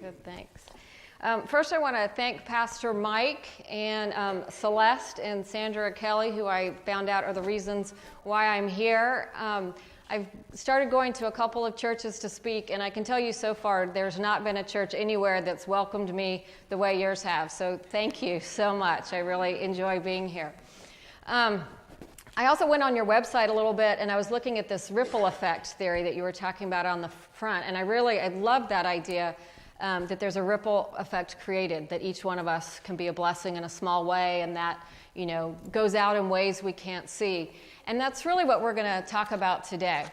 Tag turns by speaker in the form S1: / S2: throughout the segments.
S1: Good, thanks. First, I want to thank Pastor Mike and Celeste and Sandra Kelly, who I found out are the reasons why I'm here. I've started going to a couple of churches to speak, and I can tell you so far there's not been a church anywhere that's welcomed me the way yours have. So thank you so much. I really enjoy being here. I also went on your website a little bit, and I was looking at this ripple effect theory that you were talking about on the front, and I love that idea. That there's a ripple effect created, that each one of us can be a blessing in a small way, and that, goes out in ways we can't see. And that's really what we're going to talk about today.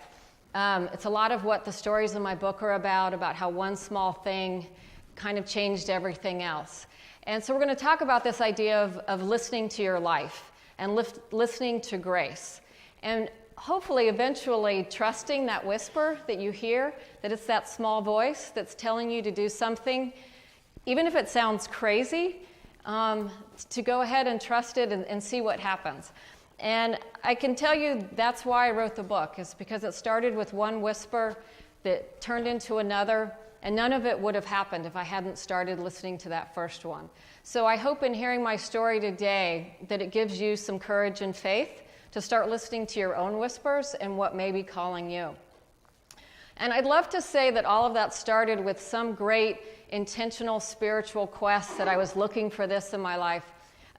S1: It's a lot of what the stories in my book are about how one small thing kind of changed everything else. And so we're going to talk about this idea of listening to your life and listening to grace. And hopefully, eventually, trusting that whisper that you hear, that it's that small voice that's telling you to do something, even if it sounds crazy, to go ahead and trust it and see what happens. And I can tell you that's why I wrote the book, is because it started with one whisper that turned into another, and none of it would have happened if I hadn't started listening to that first one. So I hope in hearing my story today that it gives you some courage and faith to start listening to your own whispers and what may be calling you. And I'd love to say that all of that started with some great intentional spiritual quest that I was looking for this in my life.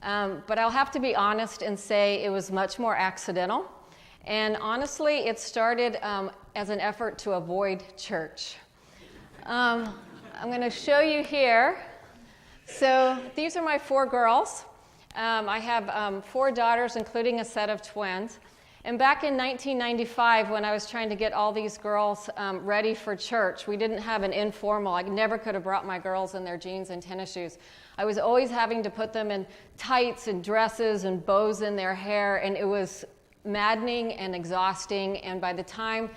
S1: But I'll have to be honest and say it was much more accidental. And honestly, it started as an effort to avoid church. I'm going to show you here. So these are my 4 girls. I have 4 daughters, including a set of twins. And back in 1995, when I was trying to get all these girls ready for church, we didn't have an informal. I never could have brought my girls in their jeans and tennis shoes. I was always having to put them in tights and dresses and bows in their hair, and it was maddening and exhausting. And by the time,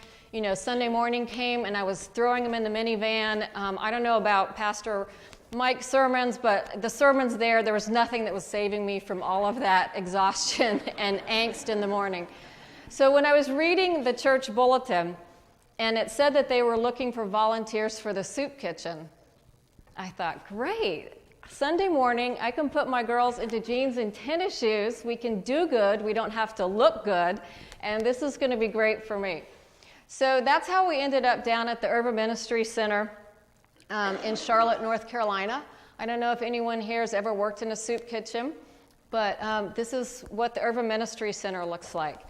S1: Sunday morning came and I was throwing them in the minivan, I don't know about Pastor Mike's sermons, but the sermons there was nothing that was saving me from all of that exhaustion and angst in the morning. So when I was reading the church bulletin, and it said that they were looking for volunteers for the soup kitchen, I thought, great. Sunday morning, I can put my girls into jeans and tennis shoes. We can do good. We don't have to look good. And this is going to be great for me. So that's how we ended up down at the Urban Ministry Center in Charlotte, North Carolina. I don't know if anyone here has ever worked in a soup kitchen, but this is what the Urban Ministry Center looks like.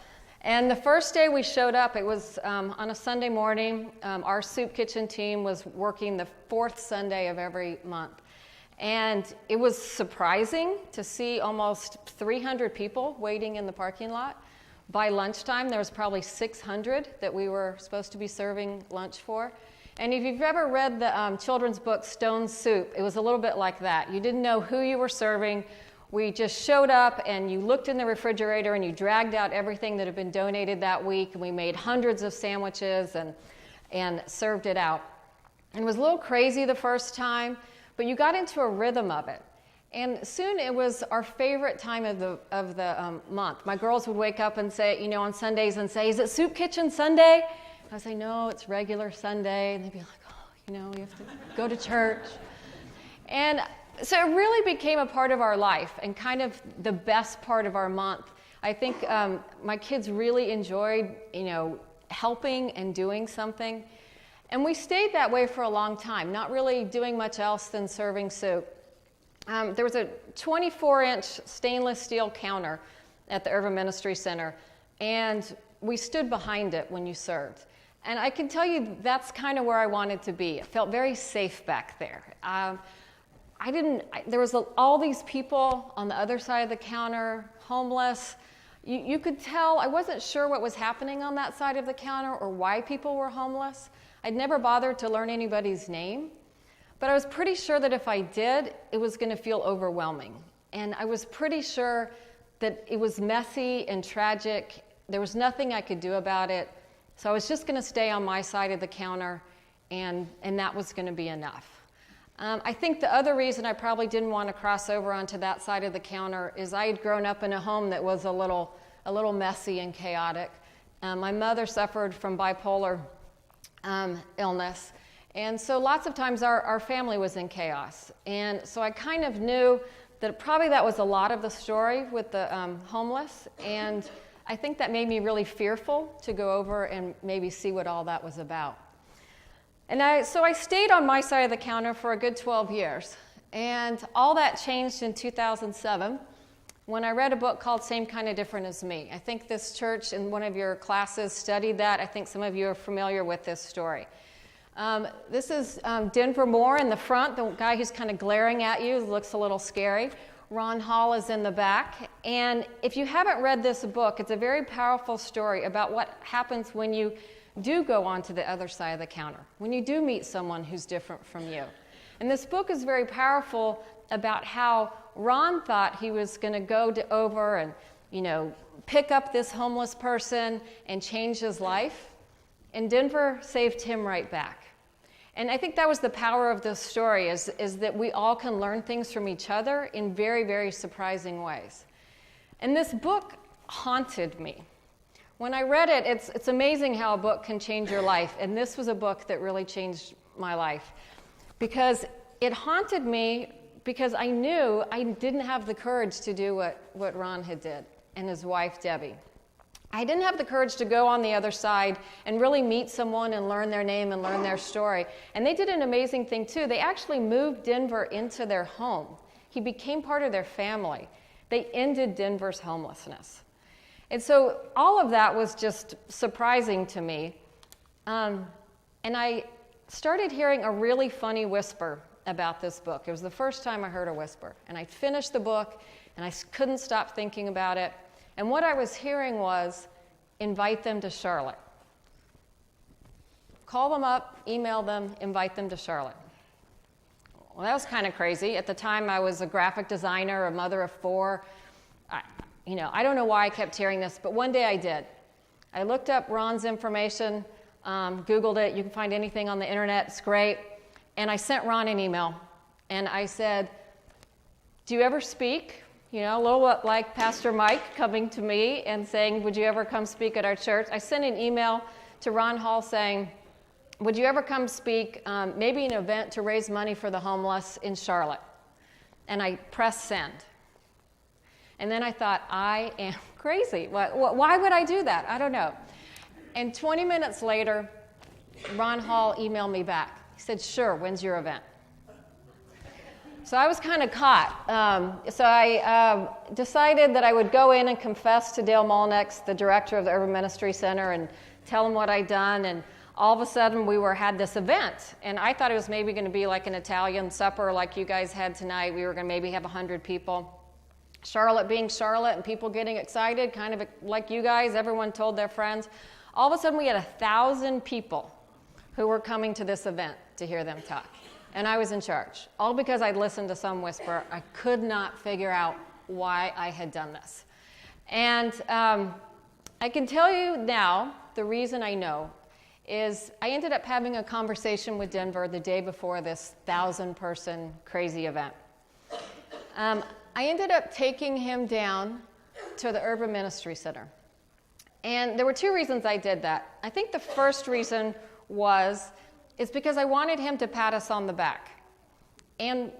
S1: And the first day we showed up, it was on a Sunday morning. Our soup kitchen team was working the 4th Sunday of every month. And it was surprising to see almost 300 people waiting in the parking lot. By lunchtime, there was probably 600 that we were supposed to be serving lunch for. And if you've ever read the children's book, Stone Soup, it was a little bit like that. You didn't know who you were serving. We just showed up, and you looked in the refrigerator, and you dragged out everything that had been donated that week, and we made hundreds of sandwiches and served it out. And it was a little crazy the first time, but you got into a rhythm of it. And soon it was our favorite time of the month. My girls would wake up and say, on Sundays and say, "Is it Soup Kitchen Sunday?" I would say, "No, it's regular Sunday." And they'd be like, "Oh, we have to go to church." And so it really became a part of our life and kind of the best part of our month. I think my kids really enjoyed, helping and doing something. And we stayed that way for a long time, not really doing much else than serving soup. There was a 24-inch stainless steel counter at the Urban Ministry Center, and we stood behind it when you served. And I can tell you that's kind of where I wanted to be. It felt very safe back there. There was all these people on the other side of the counter, homeless. You could tell, I wasn't sure what was happening on that side of the counter or why people were homeless. I'd never bothered to learn anybody's name, but I was pretty sure that if I did, it was going to feel overwhelming. And I was pretty sure that it was messy and tragic. There was nothing I could do about it. So I was just going to stay on my side of the counter, and that was going to be enough. I think the other reason I probably didn't want to cross over onto that side of the counter is I had grown up in a home that was a little messy and chaotic. My mother suffered from bipolar illness, And so lots of times our family was in chaos. And so I kind of knew that probably that was a lot of the story with the homeless. And I think that made me really fearful to go over and maybe see what all that was about. And so I stayed on my side of the counter for a good 12 years. And all that changed in 2007 when I read a book called Same Kind of Different as Me. I think this church in one of your classes studied that. I think some of you are familiar with this story. This is Denver Moore in the front, the guy who's kind of glaring at you, looks a little scary. Ron Hall is in the back. And if you haven't read this book, it's a very powerful story about what happens when you do go on to the other side of the counter, when you do meet someone who's different from you. And this book is very powerful about how Ron thought he was going to go over and, pick up this homeless person and change his life. And Denver saved him right back. And I think that was the power of this story, is that we all can learn things from each other in very, very surprising ways. And this book haunted me. When I read it, it's amazing how a book can change your life. And this was a book that really changed my life. Because it haunted me because I knew I didn't have the courage to do what Ron had did and his wife, Debbie. I didn't have the courage to go on the other side and really meet someone and learn their name and learn their story. And they did an amazing thing too. They actually moved Denver into their home. He became part of their family. They ended Denver's homelessness. And so all of that was just surprising to me. And I started hearing a really funny whisper about this book. It was the first time I heard a whisper. And I finished the book, and I couldn't stop thinking about it. And what I was hearing was, invite them to Charlotte. Call them up, email them, invite them to Charlotte. Well, that was kind of crazy. At the time, I was a graphic designer, a mother of 4. I don't know why I kept hearing this, but one day I did. I looked up Ron's information, Googled it. You can find anything on the internet. It's great. And I sent Ron an email. And I said, do you ever speak? A little bit like Pastor Mike coming to me and saying, would you ever come speak at our church? I sent an email to Ron Hall saying, would you ever come speak, maybe an event to raise money for the homeless in Charlotte? And I pressed send. And then I thought, I am crazy. Why would I do that? I don't know. And 20 minutes later, Ron Hall emailed me back. He said, sure, when's your event? So I was kind of caught. So I decided that I would go in and confess to Dale Molnex, the director of the Urban Ministry Center, and tell him what I'd done. And all of a sudden, we had this event. And I thought it was maybe going to be like an Italian supper like you guys had tonight. We were going to maybe have 100 people. Charlotte being Charlotte and people getting excited, kind of like you guys, everyone told their friends. All of a sudden, we had 1,000 people who were coming to this event to hear them talk. And I was in charge, all because I'd listened to some whisper. I could not figure out why I had done this. And I can tell you now, the reason I know is I ended up having a conversation with Denver the day before this 1,000-person crazy event. I ended up taking him down to the Urban Ministry Center. And there were 2 reasons I did that. I think the first reason is because I wanted him to pat us on the back. And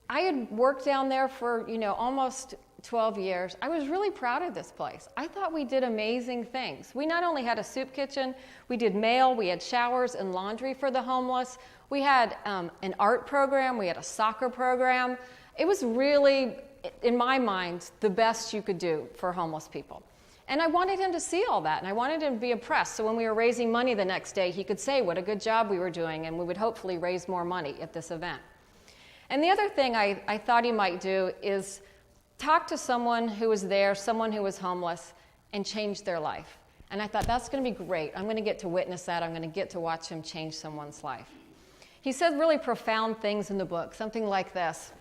S1: I had worked down there for, almost 12 years. I was really proud of this place. I thought we did amazing things. We not only had a soup kitchen, we did mail, we had showers and laundry for the homeless. We had an art program, we had a soccer program. It was really, in my mind, the best you could do for homeless people. And I wanted him to see all that, and I wanted him to be impressed. So when we were raising money the next day, he could say what a good job we were doing, and we would hopefully raise more money at this event. And the other thing I thought he might do is talk to someone who was there, someone who was homeless, and change their life. And I thought, that's going to be great. I'm going to get to witness that. I'm going to get to watch him change someone's life. He said really profound things in the book, something like this.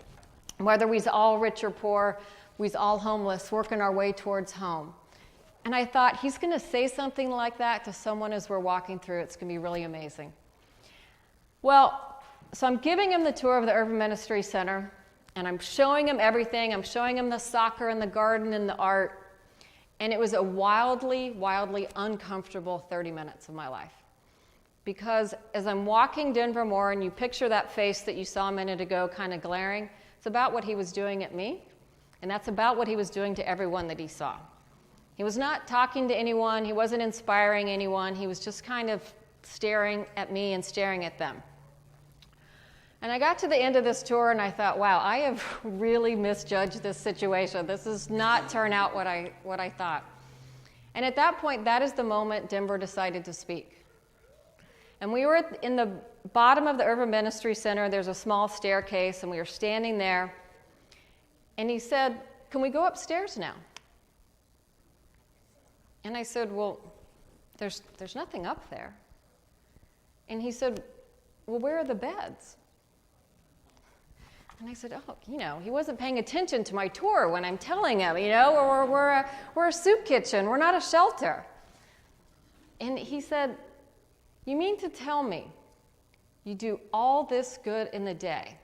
S1: Whether we's all rich or poor, we's all homeless, working our way towards home. And I thought, he's going to say something like that to someone as we're walking through. It's going to be really amazing. Well, so I'm giving him the tour of the Urban Ministry Center, and I'm showing him everything. I'm showing him the soccer and the garden and the art. And it was a wildly, wildly uncomfortable 30 minutes of my life. because as I'm walking Denver more, and you picture that face that you saw a minute ago kind of glaring, it's about what he was doing at me, and that's about what he was doing to everyone that he saw. He was not talking to anyone, he wasn't inspiring anyone, he was just kind of staring at me and staring at them. And I got to the end of this tour and I thought, wow, I have really misjudged this situation. This does not turn out what I thought. And at that point, that is the moment Denver decided to speak. And we were in the bottom of the Urban Ministry Center. There's a small staircase, and we were standing there. And he said, "Can we go upstairs now?" And I said, "Well, there's nothing up there." And he said, "Well, where are the beds?" And I said, "Oh, he wasn't paying attention to my tour when I'm telling him, we're a soup kitchen, we're not a shelter." And he said, "You mean to tell me you do all this good in the day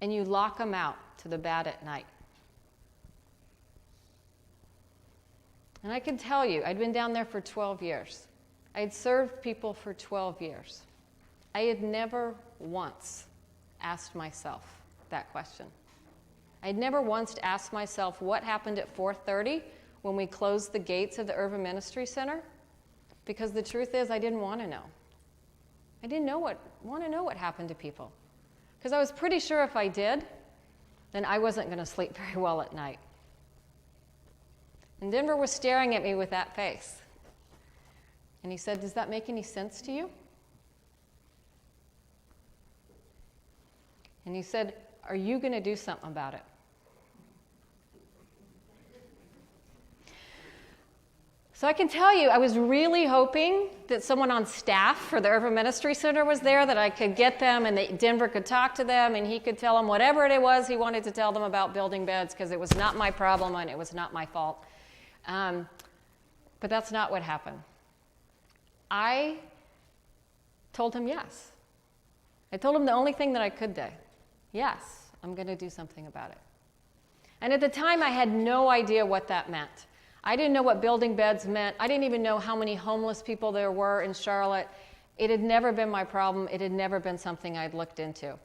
S1: and you lock them out to the bad at night?" And I can tell you, I'd been down there for 12 years. I had served people for 12 years. I had never once asked myself that question. I had never once asked myself what happened at 4:30 when we closed the gates of the Urban Ministry Center, because the truth is I didn't want to know. I didn't want to know what happened to people, because I was pretty sure if I did, then I wasn't going to sleep very well at night. And Denver was staring at me with that face. And he said, "Does that make any sense to you?" And he said, "Are you going to do something about it?" So I can tell you, I was really hoping that someone on staff for the Urban Ministry Center was there, that I could get them and that Denver could talk to them and he could tell them whatever it was he wanted to tell them about building beds, because it was not my problem and it was not my fault. But that's not what happened. I told him yes. I told him the only thing that I could do. Yes, I'm going to do something about it. And at the time, I had no idea what that meant. I didn't know what building beds meant. I didn't even know how many homeless people there were in Charlotte. It had never been my problem. It had never been something I'd looked into.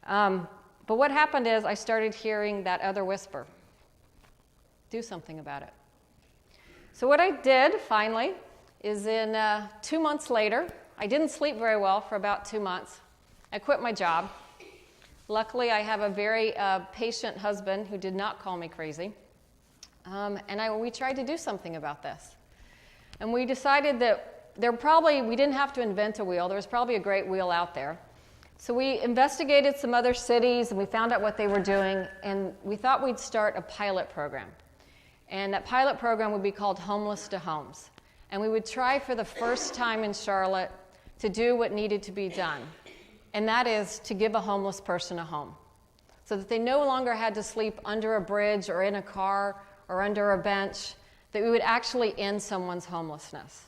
S1: But what happened is I started hearing that other whisper. Do something about it. So what I did, finally, is in 2 months later, I didn't sleep very well for about 2 months. I quit my job. Luckily, I have a very patient husband who did not call me crazy. We tried to do something about this. And we decided that we didn't have to invent a wheel. There was probably a great wheel out there. So we investigated some other cities, and we found out what they were doing, and we thought we'd start a pilot program. And that pilot program would be called Homeless to Homes. And we would try for the first time in Charlotte to do what needed to be done. And that is to give a homeless person a home, so that they no longer had to sleep under a bridge or in a car or under a bench, that we would actually end someone's homelessness.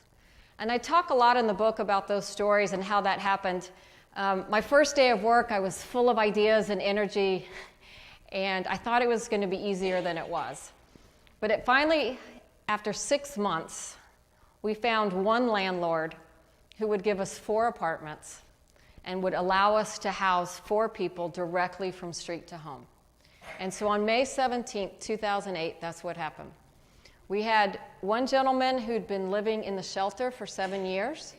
S1: And I talk a lot in the book about those stories and how that happened. My first day of work, I was full of ideas and energy, and I thought it was going to be easier than it was. But finally, after 6 months, we found one landlord who would give us 4 apartments and would allow us to house 4 people directly from street to home. And so on May 17th, 2008, that's what happened. We had one gentleman who'd been living in the shelter for 7 years,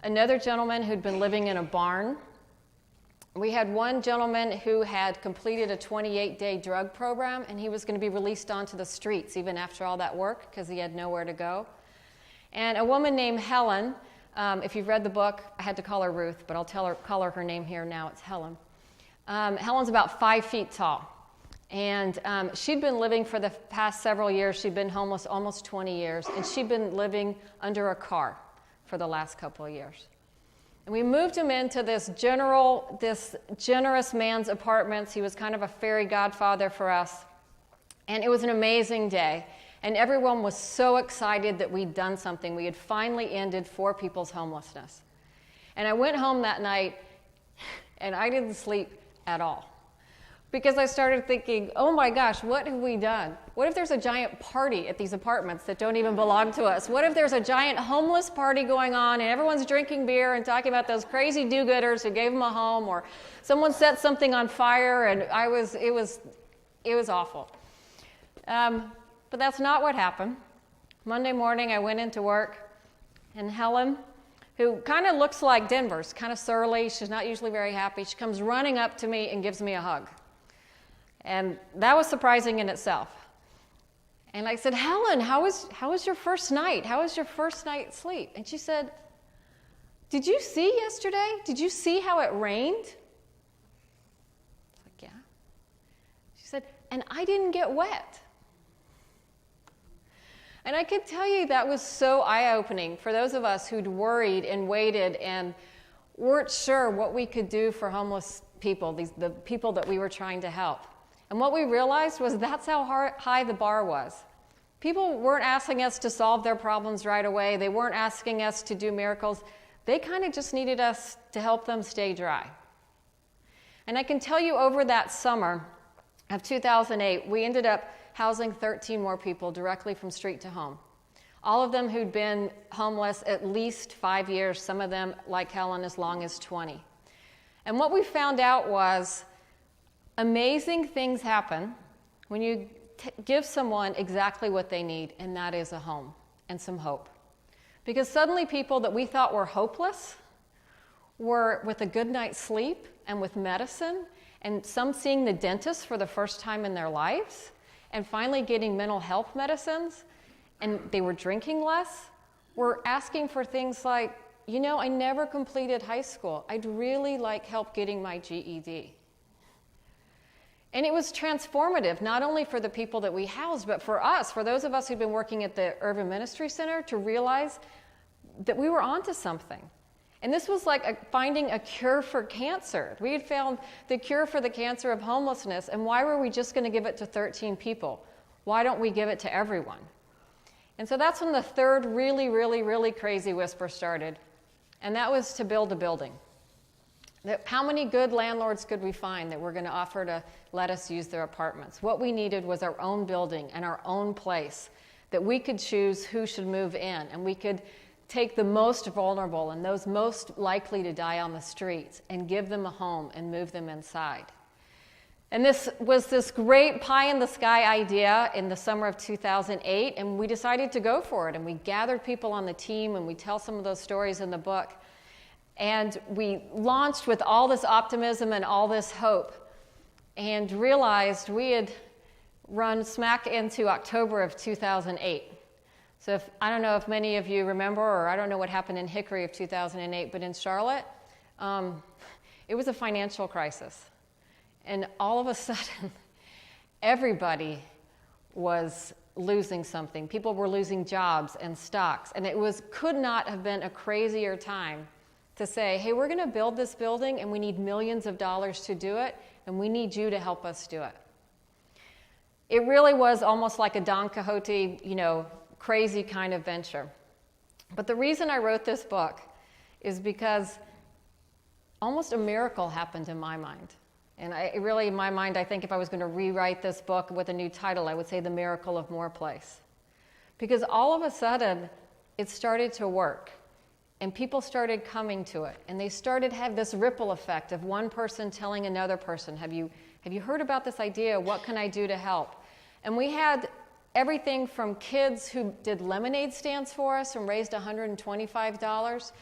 S1: another gentleman who'd been living in a barn. We had one gentleman who had completed a 28-day drug program, and he was going to be released onto the streets even after all that work because he had nowhere to go. And a woman named Helen. If you've read the book, I had to call her Ruth, but I'll call her name here now. It's Helen. Helen's about 5 feet tall. And she'd been living for the past several years. She'd been homeless almost 20 years. And she'd been living under a car for the last couple of years. And we moved him into this generous man's apartments. He was kind of a fairy godfather for us. And it was an amazing day. And everyone was so excited that we'd done something. We had finally ended 4 people's homelessness. And I went home that night, and I didn't sleep at all. because I started thinking, oh my gosh, what have we done? What if there's a giant party at these apartments that don't even belong to us? What if there's a giant homeless party going on and everyone's drinking beer and talking about those crazy do-gooders who gave them a home, or someone set something on fire and it was awful. But that's not what happened. Monday morning I went into work, and Helen, who kind of looks like Denver's, kind of surly, she's not usually very happy, she comes running up to me and gives me a hug. And that was surprising in itself. And I said, Helen, how was your first night? How was your first night's sleep? And she said, did you see yesterday? Did you see how it rained? I was like, yeah. She said, and I didn't get wet. And I could tell you that was so eye-opening for those of us who'd worried and waited and weren't sure what we could do for homeless people, the people that we were trying to help. And what we realized was that's how high the bar was. People weren't asking us to solve their problems right away. They weren't asking us to do miracles. They kind of just needed us to help them stay dry. And I can tell you over that summer of 2008, we ended up housing 13 more people directly from street to home. All of them who'd been homeless at least 5 years, some of them, like Helen, as long as 20. And what we found out was amazing things happen when you give someone exactly what they need, and that is a home and some hope. Because suddenly people that we thought were hopeless were with a good night's sleep and with medicine, and some seeing the dentist for the first time in their lives, and finally getting mental health medicines, and they were drinking less, were asking for things like, I never completed high school. I'd really like help getting my GED. And it was transformative, not only for the people that we housed, but for us, for those of us who'd been working at the Urban Ministry Center, to realize that we were onto something. And this was like finding a cure for cancer. We had found the cure for the cancer of homelessness, and why were we just going to give it to 13 people? Why don't we give it to everyone? And so that's when the third really, really, really crazy whisper started, and that was to build a building. How many good landlords could we find that were going to offer to let us use their apartments? What we needed was our own building and our own place, that we could choose who should move in, and we could take the most vulnerable and those most likely to die on the streets and give them a home and move them inside. And this was this great pie-in-the-sky idea in the summer of 2008, and we decided to go for it. And we gathered people on the team, and we tell some of those stories in the book. And we launched with all this optimism and all this hope, and realized we had run smack into October of 2008. So I don't know if many of you remember, or I don't know what happened in Hickory of 2008, but in Charlotte, it was a financial crisis. And all of a sudden, everybody was losing something. People were losing jobs and stocks, and could not have been a crazier time to say, hey, we're going to build this building, and we need millions of dollars to do it, and we need you to help us do it. It really was almost like a Don Quixote, crazy kind of venture. But the reason I wrote this book is because almost a miracle happened in my mind. And in my mind, I think if I was going to rewrite this book with a new title, I would say The Miracle of More Place. Because all of a sudden, it started to work. And people started coming to it. And they started to have this ripple effect of one person telling another person, have you heard about this idea? What can I do to help? And we had everything from kids who did lemonade stands for us and raised $125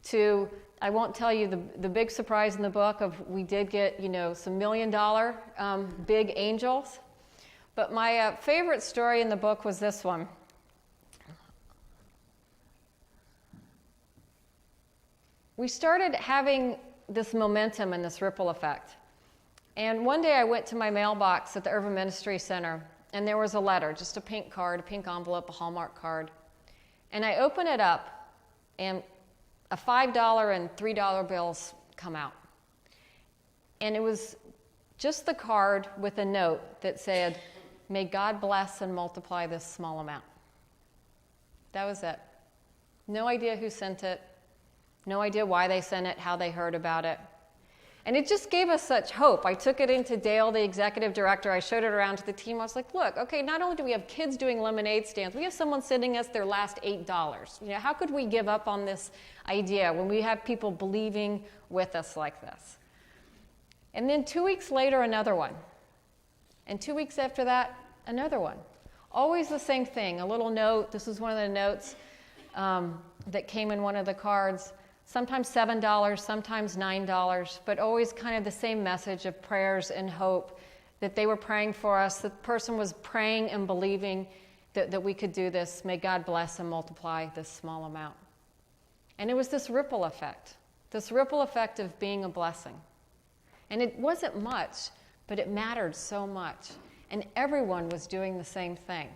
S1: to, I won't tell you the big surprise in the book of we did get, some $1 million big angels. But my favorite story in the book was this one. We started having this momentum and this ripple effect. And one day I went to my mailbox at the Urban Ministry Center, and there was a letter, just a pink card, a pink envelope, a Hallmark card. And I open it up, and a $5 and $3 bills come out. And it was just the card with a note that said, may God bless and multiply this small amount. That was it. No idea who sent it. No idea why they sent it, how they heard about it. And it just gave us such hope. I took it into Dale, the executive director. I showed it around to the team. I was like, look, okay, not only do we have kids doing lemonade stands, we have someone sending us their last $8. How could we give up on this idea when we have people believing with us like this? And then 2 weeks later, another one. And 2 weeks after that, another one. Always the same thing, a little note. This is one of the notes that came in one of the cards. Sometimes $7, sometimes $9, but always kind of the same message of prayers and hope that they were praying for us. The person was praying and believing that we could do this. May God bless and multiply this small amount. And it was this ripple effect of being a blessing. And it wasn't much, but it mattered so much. And everyone was doing the same thing.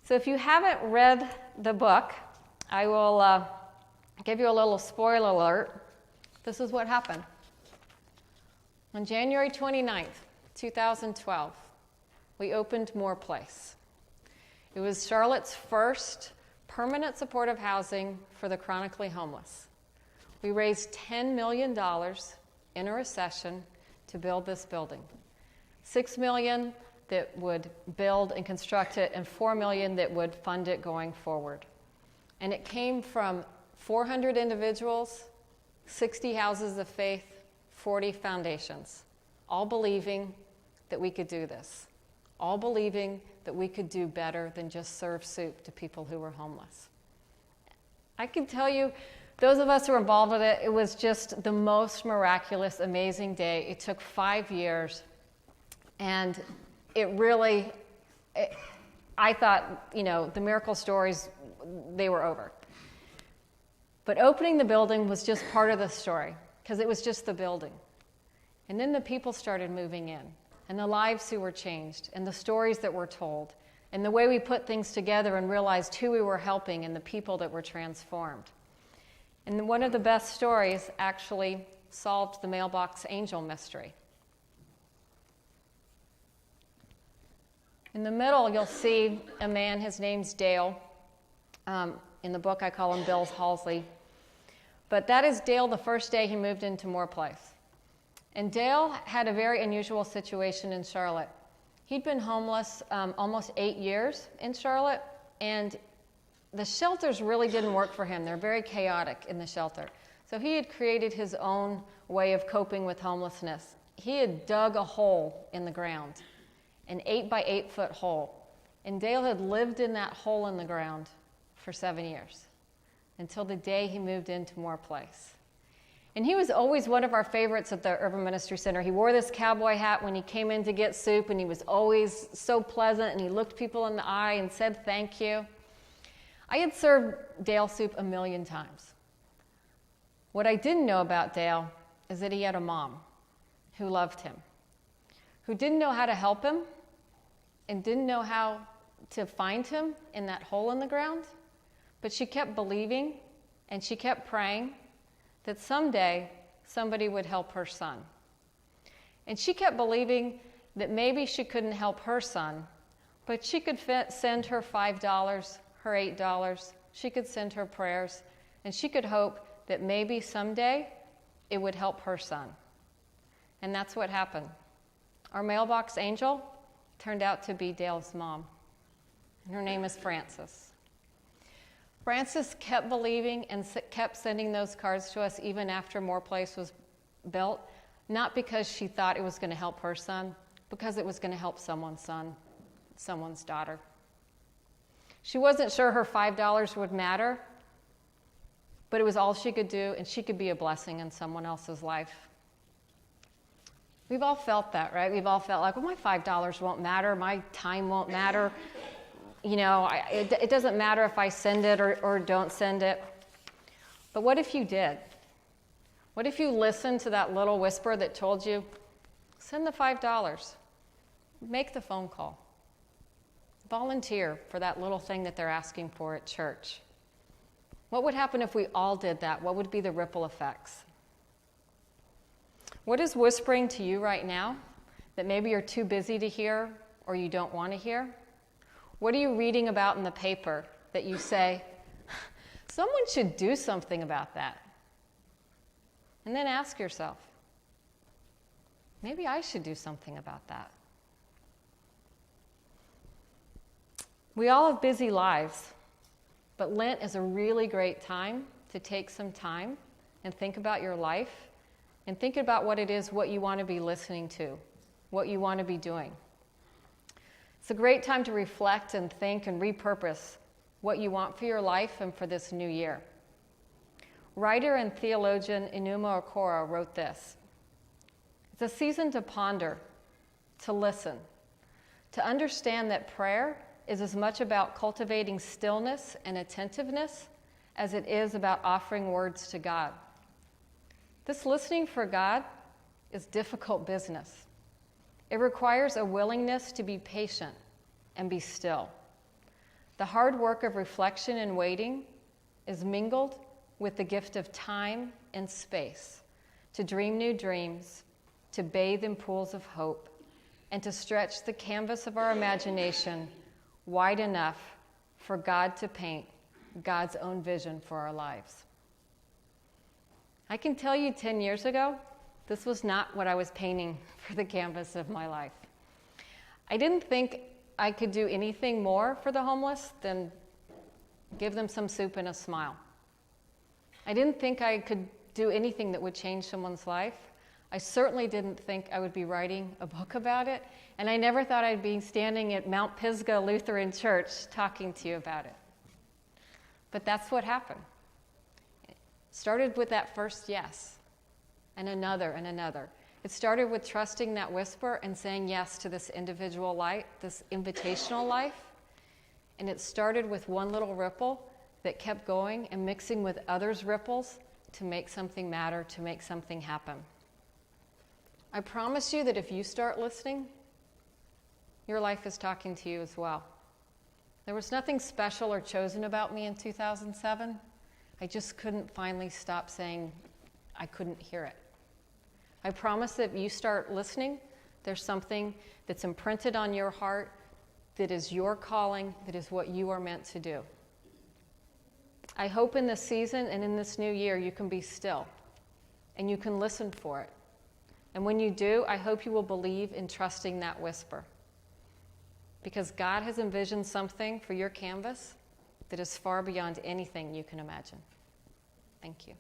S1: So if you haven't read the book, I will give you a little spoiler alert. This is what happened. On January 29th, 2012, we opened More Place. It was Charlotte's first permanent supportive housing for the chronically homeless. We raised $10 million in a recession to build this building. $6 million that would build and construct it, and $4 million that would fund it going forward. And it came from 400 individuals, 60 houses of faith, 40 foundations, all believing that we could do this, all believing that we could do better than just serve soup to people who were homeless. I can tell you, those of us who were involved with it, it was just the most miraculous, amazing day. It took 5 years, and it really, I thought, the miracle stories, they were over. But opening the building was just part of the story, because it was just the building. And then the people started moving in, and the lives who were changed, and the stories that were told, and the way we put things together and realized who we were helping and the people that were transformed. And one of the best stories actually solved the mailbox angel mystery. In the middle, you'll see a man, his name's Dale. In the book, I call him Bill Halsey. But that is Dale the first day he moved into More Place. And Dale had a very unusual situation in Charlotte. He'd been homeless almost 8 years in Charlotte, and the shelters really didn't work for him. They're very chaotic in the shelter. So he had created his own way of coping with homelessness. He had dug a hole in the ground, an 8 by 8 foot hole. And Dale had lived in that hole in the ground for 7 years, until the day he moved into More Place. And he was always one of our favorites at the Urban Ministry Center. He wore this cowboy hat when he came in to get soup, and he was always so pleasant, and he looked people in the eye and said thank you. I had served Dale soup 1,000,000 times. What I didn't know about Dale is that he had a mom who loved him, who didn't know how to help him and didn't know how to find him in that hole in the ground. But she kept believing and she kept praying that someday somebody would help her son. And she kept believing that maybe she couldn't help her son, but she could send her $5, her $8. She could send her prayers, and she could hope that maybe someday it would help her son. And that's what happened. Our mailbox angel turned out to be Dale's mom. And her name is Frances. Frances kept believing and kept sending those cards to us even after More Place was built, not because she thought it was going to help her son, because it was going to help someone's son, someone's daughter. She wasn't sure her $5 would matter, but it was all she could do, and she could be a blessing in someone else's life. We've all felt that, right? We've all felt like, well, my $5 won't matter, my time won't matter. It doesn't matter if I send it or don't send it. But what if you did? What if you listened to that little whisper that told you, send the $5, make the phone call, volunteer for that little thing that they're asking for at church? What would happen if we all did that? What would be the ripple effects? What is whispering to you right now that maybe you're too busy to hear or you don't want to hear? What are you reading about in the paper that you say, someone should do something about that? And then ask yourself, maybe I should do something about that. We all have busy lives, but Lent is a really great time to take some time and think about your life and think about what it is, what you want to be listening to, what you want to be doing. It's a great time to reflect and think and repurpose what you want for your life and for this new year. Writer and theologian Enuma Okoro wrote this: "It's a season to ponder, to listen, to understand that prayer is as much about cultivating stillness and attentiveness as it is about offering words to God. This listening for God is difficult business. It requires a willingness to be patient and be still. The hard work of reflection and waiting is mingled with the gift of time and space to dream new dreams, to bathe in pools of hope, and to stretch the canvas of our imagination wide enough for God to paint God's own vision for our lives." I can tell you 10 years ago, this was not what I was painting for the canvas of my life. I didn't think I could do anything more for the homeless than give them some soup and a smile. I didn't think I could do anything that would change someone's life. I certainly didn't think I would be writing a book about it, and I never thought I'd be standing at Mount Pisgah Lutheran Church talking to you about it. But that's what happened. It started with that first yes, and another and another. It started with trusting that whisper and saying yes to this individual life, this invitational life, and it started with one little ripple that kept going and mixing with others' ripples to make something matter, to make something happen. I promise you that if you start listening, your life is talking to you as well. There was nothing special or chosen about me in 2007. I just couldn't finally stop saying I couldn't hear it. I promise that if you start listening, there's something that's imprinted on your heart that is your calling, that is what you are meant to do. I hope in this season and in this new year you can be still and you can listen for it. And when you do, I hope you will believe in trusting that whisper. Because God has envisioned something for your canvas that is far beyond anything you can imagine. Thank you.